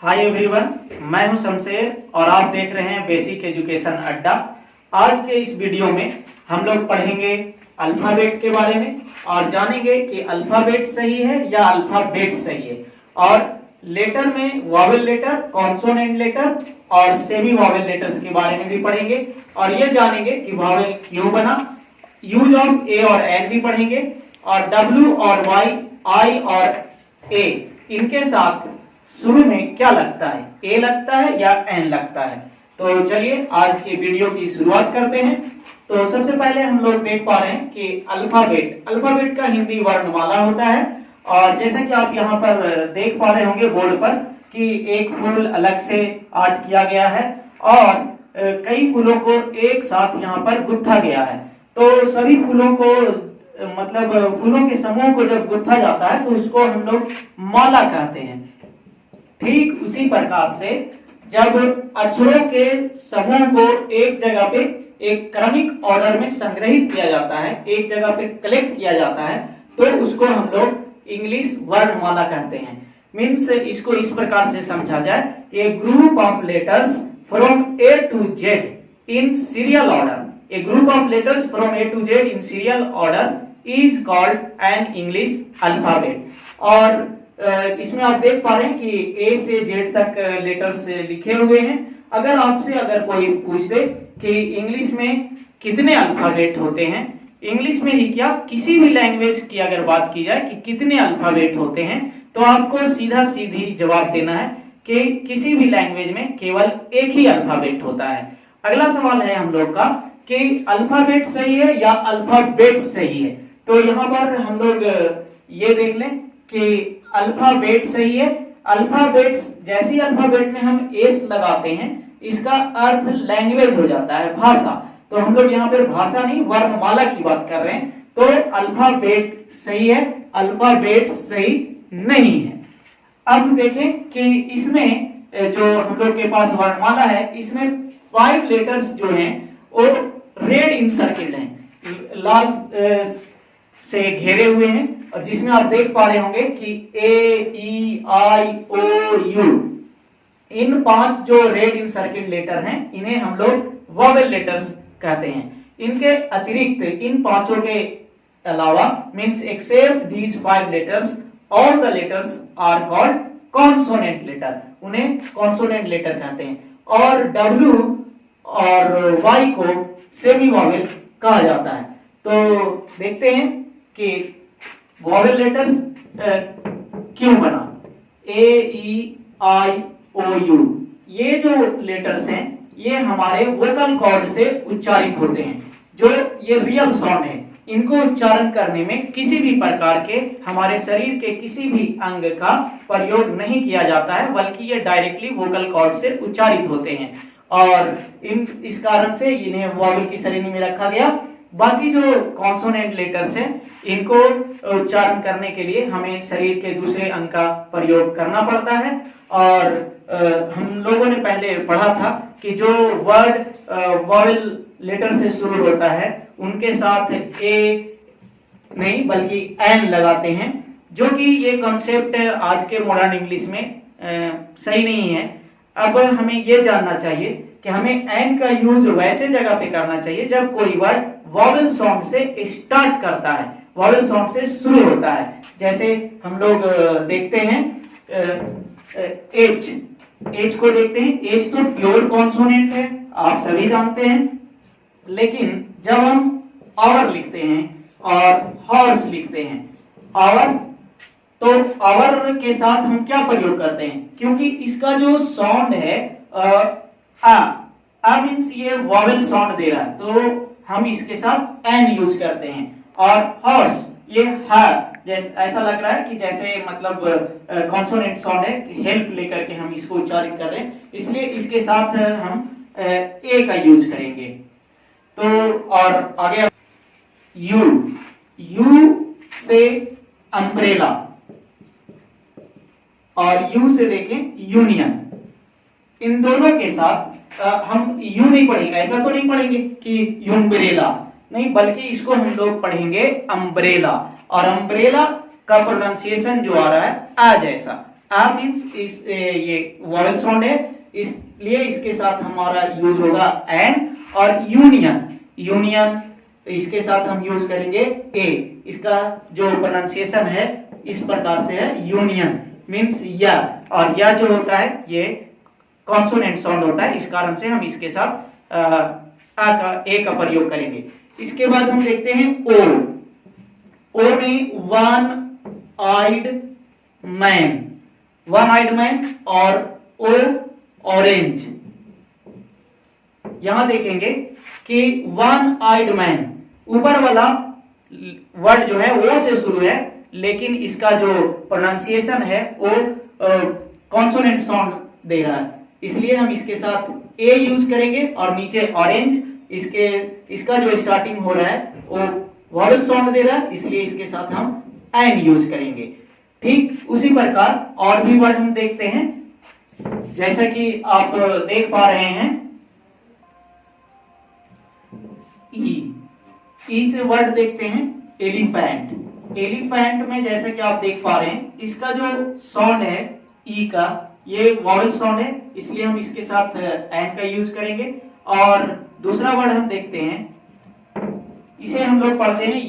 Hi everyone, मैं हूं शमशेर और आप देख रहे हैं बेसिक एजुकेशन अड्डा। आज के इस वीडियो में हम लोग पढ़ेंगे अल्फाबेट के बारे में और जानेंगे कि अल्फाबेट सही है या अल्फाबेट सही है, और लेटर में वॉवेल लेटर, कॉन्सोनेंट लेटर और सेमी वॉवेल लेटर्स के बारे में भी पढ़ेंगे और ये जानेंगे कि वॉवेल क्यों बना, यूज ऑफ ए और एन भी पढ़ेंगे, और डब्ल्यू और वाई, आई और ए इनके साथ शुरू में क्या लगता है, ए लगता है या एन लगता है। तो चलिए आज के वीडियो की शुरुआत करते हैं। तो सबसे पहले हम लोग देख पा रहे हैं कि अल्फाबेट का हिंदी वर्णमाला होता है, और जैसा कि आप यहाँ पर देख पा रहे होंगे बोर्ड पर कि एक फूल अलग से आर्ट किया गया है और कई फूलों को एक साथ यहाँ पर गुथा गया है। तो सभी फूलों को मतलब फूलों के समूह को जब गुथा जाता है तो उसको हम लोग माला कहते हैं। ठीक उसी प्रकार से जब अक्षरों के समूह को एक जगह पे एक क्रमिक ऑर्डर में संग्रहित किया जाता है, एक जगह पे कलेक्ट किया जाता है, तो उसको हम लोग इंग्लिश वर्णमाला कहते हैं। मीन्स इसको इस प्रकार से समझा जाए, a group of letters from A to Z in serial order, a group of letters from A to Z in serial order is called an English alphabet. और इसमें आप देख पा रहे हैं कि ए से जेड तक लेटर्स लिखे हुए हैं। अगर कोई पूछ दे कि इंग्लिश में कितने अल्फाबेट होते हैं, इंग्लिश में ही क्या किसी भी लैंग्वेज की अगर बात की जाए कि कितने अल्फाबेट होते हैं, तो आपको सीधा सीधी जवाब देना है कि किसी भी लैंग्वेज में केवल एक ही अल्फाबेट होता है। अगला सवाल है हम लोग का कि अल्फाबेट सही है या अल्फाबेट सही है। तो यहाँ पर हम लोग ये देख लें कि अल्फाबेट सही है। अल्फाबेट, जैसी अल्फाबेट में हम एस लगाते हैं इसका अर्थ लैंग्वेज हो जाता है, भाषा। तो हम लोग यहाँ पर भाषा नहीं वर्णमाला की बात कर रहे हैं, तो अल्फाबेट सही है, अल्फाबेट सही नहीं है। अब देखें कि इसमें जो हम लोग के पास वर्णमाला है इसमें 5 लेटर्स जो हैं वो रेड इंसर्किल्ड हैं, लाल से घेरे हुए हैं, और जिसमें आप देख पा रहे होंगे कि ए, ई, आई, ओ, यू, इन 5 जो रेड इंसर्किल्ड लेटर हैं इन्हें हम लोग वॉवेल लेटर्स कहते हैं। इनके अतिरिक्त इन पांचों के अलावा means except these 5 letters all the letters are called consonant letter, उन्हें कॉन्सोनेंट लेटर कहते हैं। और डब्ल्यू और वाई को सेमी वॉवेल कहा जाता है। तो देखते हैं कि वॉवेल लेटर्स क्यों बना, ए, ई, आई, ओ, यू, ये जो लेटर्स हैं ये हमारे वोकल कॉर्ड से उच्चारित होते हैं। जो ये रियल साउंड है, इनको उच्चारण करने में किसी भी प्रकार के हमारे शरीर के किसी भी अंग का प्रयोग नहीं किया जाता है, बल्कि ये डायरेक्टली वोकल कॉर्ड से उच्चारित होते हैं, और इस कारण से इन्हें वॉवेल की श्रेणी में रखा गया। बाकी जो कॉन्सोनेंट लेटर्स हैं इनको उच्चारण करने के लिए हमें शरीर के दूसरे अंग का प्रयोग करना पड़ता है। और हम लोगों ने पहले पढ़ा था कि जो वर्ड वॉवेल लेटर से शुरू होता है उनके साथ ए नहीं बल्कि एन लगाते हैं, जो कि ये कॉन्सेप्ट आज के मॉडर्न इंग्लिश में सही नहीं है। अब हमें ये जानना चाहिए कि हमें एन का यूज वैसे जगह पे करना चाहिए जब कोई वर्ड वॉवेल साउंड से स्टार्ट करता है, वॉवेल साउंड से शुरू होता है। जैसे हम लोग देखते हैं एच, एच को देखते हैं, एच तो प्योर कॉन्सोनेंट है, आप सभी जानते हैं। लेकिन जब हम आवर लिखते हैं और हॉर्स लिखते हैं, आवर, तो आवर के साथ हम क्या प्रयोग करते हैं, क्योंकि इसका जो साउंड है आ मीन्स ये वॉवेल साउंड दे रहा है, तो हम इसके साथ एन यूज करते हैं। और हॉर्स, ये जैसे ऐसा लग रहा है कि जैसे मतलब कॉन्सोनेंट साउंड है, हेल्प लेकर के हम इसको उच्चारित कर रहे हैं, इसलिए इसके साथ हम ए का यूज करेंगे। तो और आगे यू, यू से अम्ब्रेला, और यू से देखें यूनियन, इन दोनों के साथ हम यू नहीं पढ़ेंगे, ऐसा तो नहीं पढ़ेंगे कि यूम्ब्रेला नहीं, बल्कि इसको हम लोग पढ़ेंगे अम्ब्रेला। और अम्ब्रेला का प्रोनाउंसिएशन जो आ रहा है आ जैसा, आ मीन्स ये वॉवेल साउंड है, इसलिए इसके साथ हमारा यूज होगा एन। और यूनियन इसके साथ हम यूज करेंगे ए। इसका जो प्रोनाउंसिएशन है इस प्रकार से है, यूनियन मीन्स या। और या जो होता है ये कॉन्सोनेंट साउंड होता है, इस कारण से हम इसके साथ ए का प्रयोग करेंगे। इसके बाद हम देखते हैं ओ में वन आइड मैन और ओ ऑरेंज। यहां देखेंगे कि वन आइड मैन, ऊपर वाला वर्ड जो है ओ से शुरू है, लेकिन इसका जो प्रोनाउंसिएशन है वो कॉन्सोनेंट साउंड दे रहा है, इसलिए हम इसके साथ ए यूज करेंगे। और नीचे ऑरेंज, इसका जो स्टार्टिंग हो रहा है वो वॉवेल साउंड दे रहा है, इसलिए इसके साथ हम एन यूज करेंगे। ठीक उसी प्रकार और भी वर्ड हम देखते हैं, जैसा कि आप देख पा रहे हैं ई से वर्ड देखते हैं एलिफेंट में जैसा कि आप देख पा रहे हैं, इसका जो साउंड है ई का, ये वॉवेल साउंड है, इसलिए हम इसके साथ एन का यूज करेंगे। और दूसरा वर्ड हम देखते हैं, इसे हम लोग पढ़ते हैं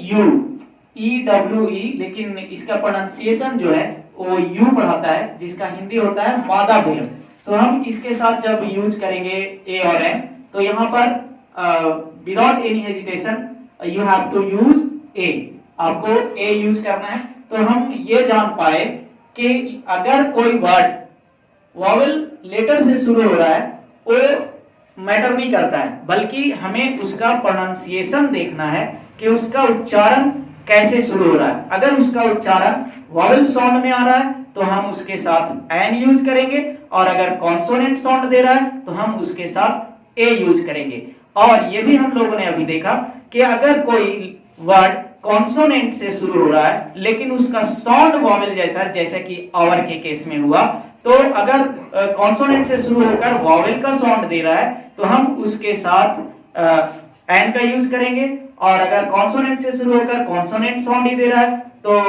EWE, लेकिन इसका प्रोनाउंसिएशन जो है वो यू पढ़ाता है, जिसका हिंदी होता है मादा भेड़। तो हम इसके साथ जब यूज करेंगे ए और एन, तो यहाँ पर without any hesitation you have to use a, आपको ए यूज करना है। तो हम ये जान पाए कि अगर कोई वर्ड वॉवेल लेटर से शुरू हो रहा है वो मैटर नहीं करता है, बल्कि हमें उसका प्रोनाउंसिएशन देखना है कि उसका उच्चारण कैसे शुरू हो रहा है। अगर उसका उच्चारण वॉवेल साउंड में आ रहा है तो हम उसके साथ एन यूज करेंगे, और अगर कॉन्सोनेंट साउंड दे रहा है तो हम उसके साथ ए यूज करेंगे। और ये भी हम लोगों ने अभी देखा कि अगर कोई वर्ड कॉन्सोनेंट से शुरू हो रहा है लेकिन उसका साउंड वॉवेल जैसा कि आवर के केस में हुआ, तो अगर कॉन्सोनेंट से शुरू होकर वॉवेल का साउंड दे रहा है तो हम उसके साथ एन का यूज करेंगे, और अगर कॉन्सोनेंट से शुरू होकर कॉन्सोनेंट साउंड ही दे रहा है तो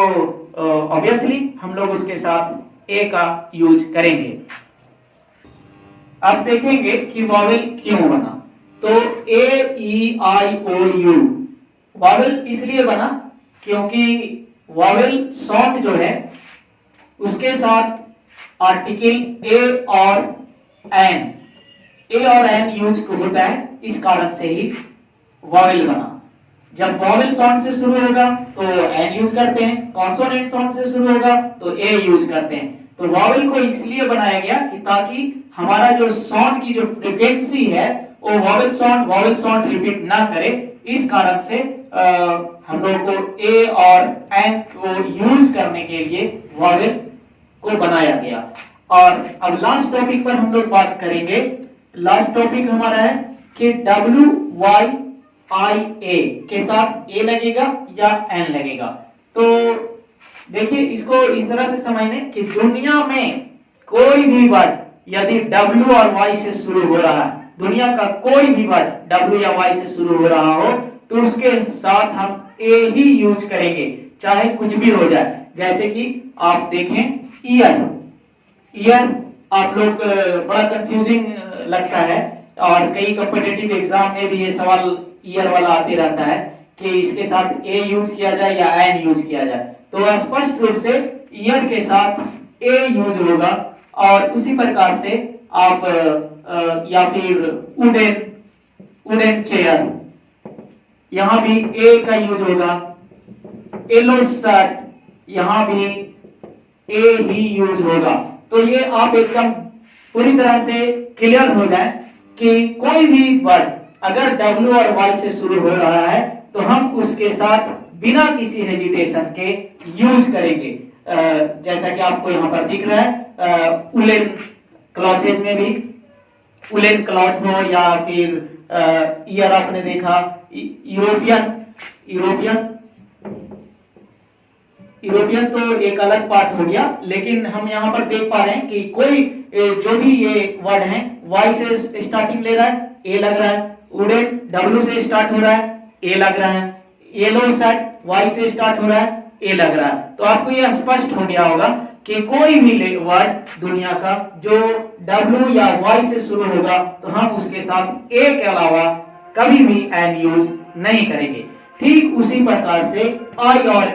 ऑब्वियसली हम लोग उसके साथ ए का यूज करेंगे। अब देखेंगे कि वॉवेल क्यों बना। तो AEIOU वॉवेल इसलिए बना क्योंकि वॉवेल साउंड जो है उसके साथ आर्टिकल ए और एन यूज होता है, इस कारण से ही वॉवेल बना। जब वॉवेल साउंड से शुरू होगा तो एन यूज करते हैं, कॉन्सोनेंट साउंड से शुरू होगा तो ए यूज करते हैं। तो वॉवेल को इसलिए बनाया गया कि ताकि हमारा जो साउंड की जो फ्रीक्वेंसी है वो वॉवेल साउंड रिपीट ना करे, इस कारण से हम लोग को ए और एन को यूज करने के लिए वॉवेल को बनाया गया। और अब लास्ट टॉपिक पर हम लोग बात करेंगे। लास्ट टॉपिक हमारा है कि WYIA के साथ ए लगेगा या एन लगेगा। तो देखिए, इसको इस तरह से समझने कि दुनिया में कोई भी वर्ड यदि W और Y से शुरू हो रहा है, दुनिया का कोई भी वर्ड W या Y से शुरू हो रहा हो, तो उसके साथ हम ए ही यूज करेंगे, चाहे कुछ भी हो जाए। जैसे कि आप देखें ईयर आप लोग बड़ा कंफ्यूजिंग लगता है, और कई कॉम्पिटिटिव एग्जाम में भी ये सवाल ईयर वाला आते रहता है कि इसके साथ ए यूज किया जाए या एन यूज किया जाए। तो स्पष्ट रूप से ईयर के साथ ए यूज होगा, और उसी प्रकार से आप या फिर वुडन चेयर, यहां भी ए का यूज होगा। येलो शर्ट, यहां भी ए ही यूज होगा। तो ये आप एकदम पूरी तरह से क्लियर हो जाए कि कोई भी वर्ड अगर W और Y से शुरू हो रहा है तो हम उसके साथ बिना किसी हेजिटेशन के यूज करेंगे। जैसा कि आपको यहाँ पर दिख रहा है, उलेन क्लॉथेज में भी उलेन क्लॉथ हो, या फिर ईयर आपने देखा यूरोपियन तो एक अलग पार्ट हो गया, लेकिन हम यहाँ पर देख पा रहे हैं कि कोई जो भी ये वर्ड है Y से स्टार्टिंग ले रहा है, ए लग रहा है। वुडन W से स्टार्ट हो रहा है, ए लग रहा है। येलो शर्ट Y से स्टार्ट हो रहा है, ए लग रहा है। तो आपको यह स्पष्ट हो गया होगा कि कोई भी वर्ड दुनिया का जो W या Y से शुरू होगा तो हम उसके साथ A के अलावा कभी भी एन यूज नहीं करेंगे। ठीक उसी प्रकार से I और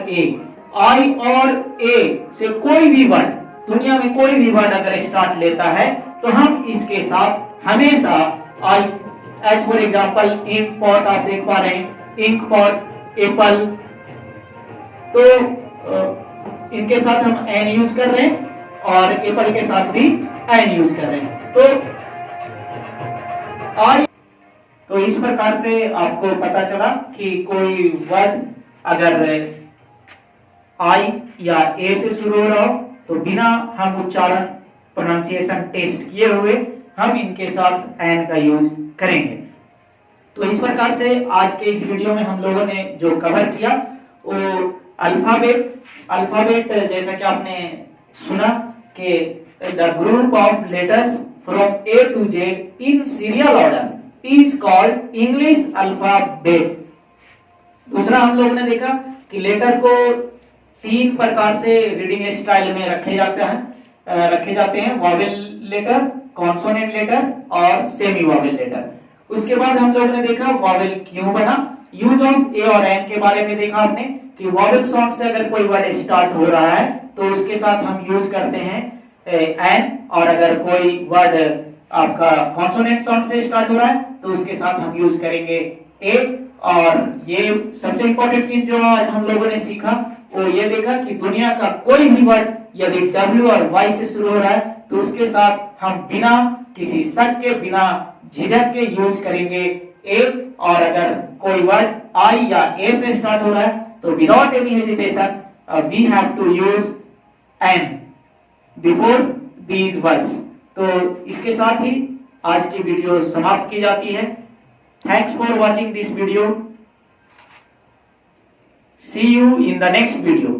A से कोई भी वर्ड, दुनिया में कोई भी वर्ड अगर स्टार्ट लेता है तो हम इसके साथ हमेशा I, as for example ink pot, आप देख पा रहे हैं इंक पॉट, एप्पल, तो इनके साथ हम एन यूज कर रहे हैं और एप्पल के साथ भी एन यूज कर रहे हैं। तो इस प्रकार से आपको पता चला कि कोई वर्ड अगर आई या ए से शुरू हो रहा हो तो बिना हम उच्चारण प्रोनाउंसिएशन टेस्ट किए हुए हम इनके साथ एन का यूज करेंगे। तो इस प्रकार से आज के इस वीडियो में हम लोगों ने जो कवर किया वो अल्फाबेट जैसा कि आपने सुना कि the group of letters from A to Z in serial order is called English alphabet. दूसरा हम लोगों ने देखा कि लेटर को 3 प्रकार से रीडिंग स्टाइल में रखे जाते हैं वॉवेल लेटर, कॉन्सोनेंट लेटर और सेमी वॉवेल लेटर। उसके बाद हम लोगों ने देखा वॉवेल क्यों बना, यूज ऑफ ए और एन के बारे में देखा आपने कि वॉवेल साउंड से अगर कोई वर्ड स्टार्ट हो रहा है तो उसके साथ हम यूज करते हैं एन, और अगर कोई वर्ड आपका कॉन्सोनेंट साउंड से स्टार्ट हो रहा है तो उसके साथ हम यूज करेंगे ए। और ये सबसे इंपॉर्टेंट चीज जो आज हम लोगों ने सीखा वो ये देखा कि दुनिया का कोई भी वर्ड यदि W और Y से शुरू हो रहा है तो उसके साथ हम बिना किसी शक के, बिना झिझक के यूज करेंगे ए, और अगर कोई वर्ड I या A से स्टार्ट हो रहा है तो without any hesitation we have to use an before these words. तो इसके साथ ही आज की वीडियो समाप्त की जाती है। Thanks for watching this video. See you in the next video.